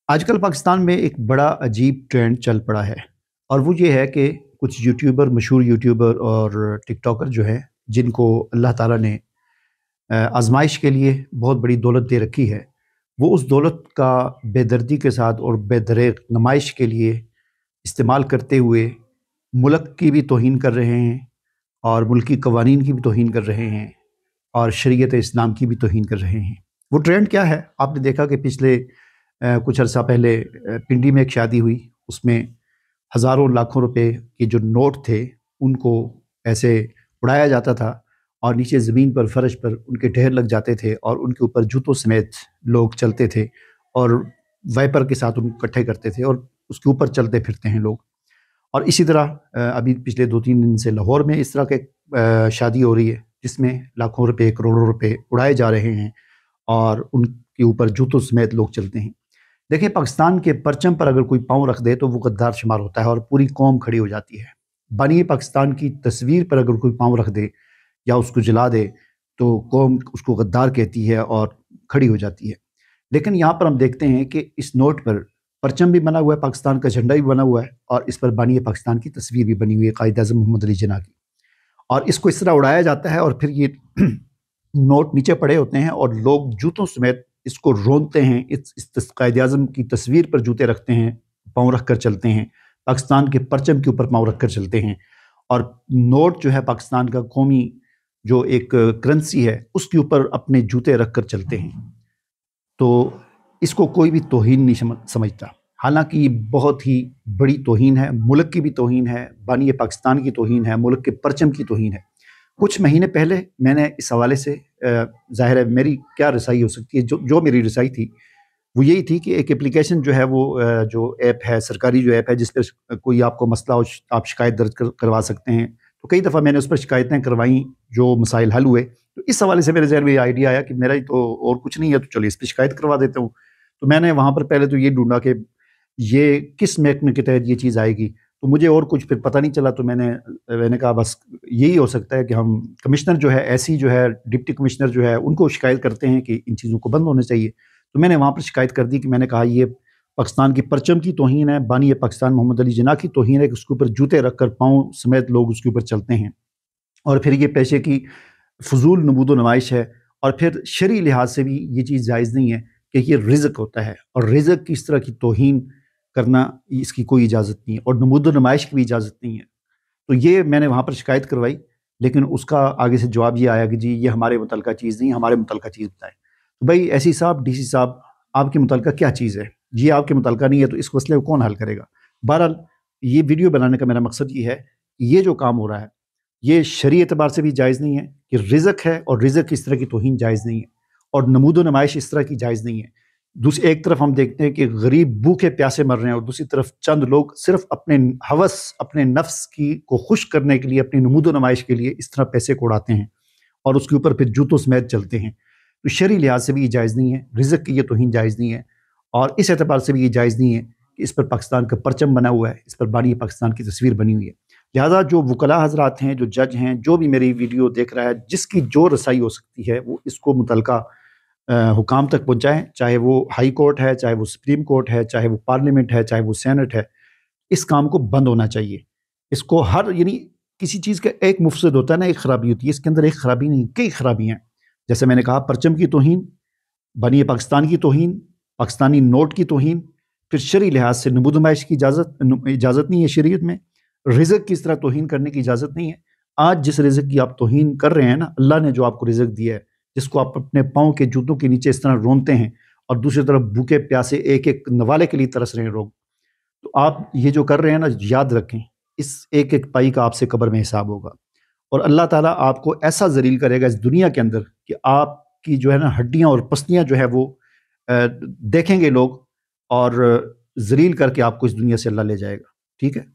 आजकल पाकिस्तान में एक बड़ा अजीब ट्रेंड चल पड़ा है और वो ये है कि कुछ यूट्यूबर मशहूर यूट्यूबर और टिकटॉकर जो है जिनको अल्लाह ताला ने आजमाइश के लिए बहुत बड़ी दौलत दे रखी है। वो उस दौलत का बेदर्दी के साथ और बेदरेग नुमाइश के लिए इस्तेमाल करते हुए मुल्क की भी तौहीन कर रहे हैं और मुल्की कवानीन की भी तौहीन कर रहे हैं और शरीयत इस्लाम की भी तौहीन कर रहे हैं। वो ट्रेंड क्या है? आपने देखा कि पिछले कुछ अर्सा पहले पिंडी में एक शादी हुई, उसमें हज़ारों लाखों रुपए के जो नोट थे उनको ऐसे उड़ाया जाता था और नीचे ज़मीन पर फ़र्श पर उनके ढेर लग जाते थे और उनके ऊपर जूतों समेत लोग चलते थे और वाइपर के साथ उनको इकट्ठे करते थे और उसके ऊपर चलते फिरते हैं लोग। और इसी तरह अभी पिछले 2-3 दिन से लाहौर में इस तरह के शादी हो रही है जिसमें लाखों रुपए करोड़ों रुपए उड़ाए जा रहे हैं और उनके ऊपर जूतों समेत लोग चलते हैं। देखिए, पाकिस्तान के परचम पर अगर कोई पाँव रख दे तो वो गद्दार शुमार होता है और पूरी कौम खड़ी हो जाती है। बानी पाकिस्तान की तस्वीर पर अगर कोई पाँव रख दे या उसको जला दे तो कौम उसको गद्दार कहती है और खड़ी हो जाती है। लेकिन यहाँ पर हम देखते हैं कि इस नोट पर परचम भी बना हुआ है, पाकिस्तान का झंडा भी बना हुआ है और इस पर बानी पाकिस्तान की तस्वीर भी बनी हुई है, कायद-ए-आज़म मोहम्मद अली जिन्ना की। और इसको इस तरह उड़ाया जाता है और फिर ये नोट नीचे पड़े होते हैं और लोग जूतों समेत इसको रोनते हैं। इस कायद-ए-आज़म की तस्वीर पर जूते रखते हैं, पाँव रख कर चलते हैं, पाकिस्तान के परचम के ऊपर पाँव रख कर चलते हैं और नोट जो है पाकिस्तान का कौमी जो एक करेंसी है उसके ऊपर अपने जूते रख कर चलते हैं। तो इसको कोई भी तौहीन नहीं समझता। हालांकि ये बहुत ही बड़ी तौहीन है, मुल्क की भी तौहीन है, बानी पाकिस्तान की तौहीन है, मुल्क के परचम की तौहीन है। कुछ महीने पहले मैंने इस हवाले से ज़ाहिर है मेरी क्या रसाई हो सकती है, जो मेरी रसाई थी वो यही थी कि एक एप्लीकेशन जो है वो जो ऐप है, सरकारी जो ऐप है जिस पर कोई आपको मसला हो आप शिकायत दर्ज करवा सकते हैं। तो कई दफ़ा मैंने उस पर शिकायतें करवाई, जो मसाइल हल हुए। तो इस हवाले से मेरे ज़हन में ये आइडिया आया कि मेरा ही तो और कुछ नहीं है, तो चलिए इस पर शिकायत करवा देता हूँ। तो मैंने वहाँ पर पहले तो ये ढूंढा कि ये किस महकमे के तहत ये चीज़ आएगी, तो मुझे और कुछ फिर पता नहीं चला। तो मैंने कहा बस यही हो सकता है कि हम कमिश्नर जो है, ऐसी जो है डिप्टी कमिश्नर जो है उनको शिकायत करते हैं कि इन चीज़ों को बंद होना चाहिए। तो मैंने वहाँ पर शिकायत कर दी कि मैंने कहा ये पाकिस्तान की परचम की तौहीन है, बानी पाकिस्तान मोहम्मद अली जिन्ना की तौहीन है कि उसके ऊपर जूते रख कर पाँव समेत लोग उसके ऊपर चलते हैं और फिर ये पैसे की फजूल नमूदो नुमाइश है। और फिर शरई लिहाज से भी ये चीज़ जायज़ नहीं है कि ये रिज़्क होता है और रिज़्क की इस तरह की तौहीन करना, इसकी कोई इजाज़त नहीं है और नमूदो नुमाइश की भी इजाज़त नहीं है। तो ये मैंने वहाँ पर शिकायत करवाई, लेकिन उसका आगे से जवाब ये आया कि जी ये हमारे मुतल्लिका चीज़ नहीं, हमारे मुतल्लिका चीज़ बताएं। तो भाई एसी साहब, डीसी साहब, आपके मुतल्लिका क्या चीज़ है? ये आपके मुतल्लिका नहीं है तो इस मसले को कौन हल करेगा? बहरहाल ये वीडियो बनाने का मेरा मकसद ये है कि ये जो काम हो रहा है ये शरई एतबार से भी जायज़ नहीं है कि रिज़्क है और रिज़्क की इस तरह की तौहीन जायज़ नहीं है और नमूदो नुमाइश इस तरह की जायज़ नहीं है। दूसरी एक तरफ हम देखते हैं कि गरीब भूखे प्यासे मर रहे हैं और दूसरी तरफ चंद लोग सिर्फ अपने हवस, अपने नफ्स की को खुश करने के लिए, अपनी नमूदो नुमाइश के लिए इस तरह पैसे को उड़ाते हैं और उसके ऊपर फिर जूतों समेत चलते हैं। तो शरई लिहाज से भी ये जायज़ नहीं है, रिज़्क की ये तौहीन जायज़ नहीं है और इस एतबार से भी ये जायज़ नहीं है कि इस पर पाकिस्तान का परचम बना हुआ है, इस पर बानी पाकिस्तान की तस्वीर बनी हुई है। लिहाजा जो वकला हज़रात हैं, जो जज हैं, जो भी मेरी वीडियो देख रहा है, जिसकी जो रसाई हो सकती है वो इसको मुतल्लिका हुकाम तक पहुँचाएँ, चाहे वो हाई कोर्ट है, चाहे वो सुप्रीम कोर्ट है, चाहे वो पार्लियामेंट है, चाहे वो सेनेट है। इस काम को बंद होना चाहिए। इसको हर यानी किसी चीज़ का एक मुफसद होता है ना, एक खराबी होती है, इसके अंदर एक खराबी नहीं, कई खराबी हैं। जैसे मैंने कहा परचम की तौहीन, बानी पाकिस्तान की तौहीन, पाकिस्तानी नोट की तौहीन, फिर शरई लिहाज से नमूद नुमाइश की इजाज़त नहीं है शरीयत में, रिज़्क की इस तरह तौहीन करने की इजाज़त नहीं है। आज जिस रिज़्क की आप तौहीन कर रहे हैं ना, अल्लाह ने जो आपको रिज़्क दिया है, जिसको आप अपने पाँव के जूतों के नीचे इस तरह रोनते हैं और दूसरी तरफ भूखे प्यासे एक एक नवाले के लिए तरस रहे हैं लोग, तो आप ये जो कर रहे हैं ना, याद रखें इस एक एक पाई का आपसे कब्र में हिसाब होगा और अल्लाह ताला आपको ऐसा जलील करेगा इस दुनिया के अंदर कि आपकी जो है ना हड्डियां और पसलियां जो है वो देखेंगे लोग और जलील करके आपको इस दुनिया से अल्लाह ले जाएगा। ठीक है।